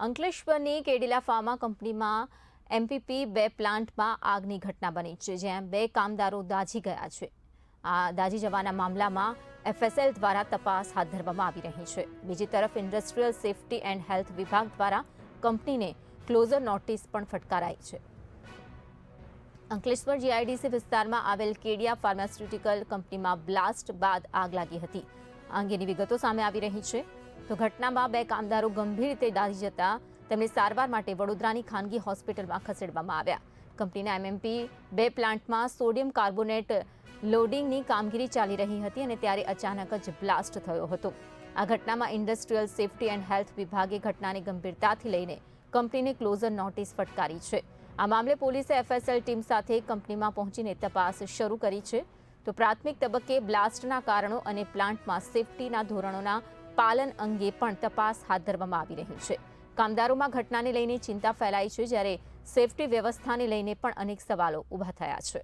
અંકલેશ્વરની Cadila pharma કંપનીમાં MPP2 પ્લાન્ટમાં આગની ઘટના બની છે, જ્યાં 2 કામદારો દાઝી ગયા છે. આ દાઝી જવાના મામલામાં FSL દ્વારા તપાસ હાથ ધરવામાં આવી રહી છે. બીજી તરફ ઇન્ડસ્ટ્રીયલ સેફટી એન્ડ હેલ્થ વિભાગ દ્વારા કંપનીને ક્લોઝર નોટિસ પણ ફટકારાઈ છે. અંકલેશ્વર GIDC વિસ્તારમાં આવેલ કેડિયા ફાર્માસ્યુટિકલ કંપનીમાં બ્લાસ્ટ બાદ આગ લાગી હતી. આ અંગેની વિગતો સામે આવી રહી છે. તો ઘટનામાં 2 કામદારો ગંભીર રીતે દાઝી જતા તેમને સારવાર માટે વડોદરાની ખાનગી હોસ્પિટલમાં ખસેડવામાં આવ્યા. કંપનીના MPP2 પ્લાન્ટમાં સોડિયમ કાર્બોનેટ લોડિંગની કામગીરી ચાલી રહી હતી અને ત્યારે અચાનક જ બ્લાસ્ટ થયો હતો. આ ઘટનામાં ઇન્ડસ્ટ્રીયલ સેફટી એન્ડ હેલ્થ વિભાગે ઘટનાની ગંભીરતાથી લઈને કંપનીને ક્લોઝર નોટિસ ફટકારી છે. આ મામલે પોલીસે FSL ટીમ સાથે કંપનીમાં પહોંચીને તપાસ શરૂ કરી છે. તો પ્રાથમિક તબક્કે બ્લાસ્ટના કારણો અને પ્લાન્ટમાં સેફટીના ધોરણોના પાલન અંગે પણ તપાસ હાથ ધરવામાં આવી રહી છે. કામદારોમાં ઘટનાને લઈને ચિંતા ફેલાઈ છે, જ્યારે સેફટી વ્યવસ્થાને લઈને પણ અનેક સવાલો ઊભા થયા છે.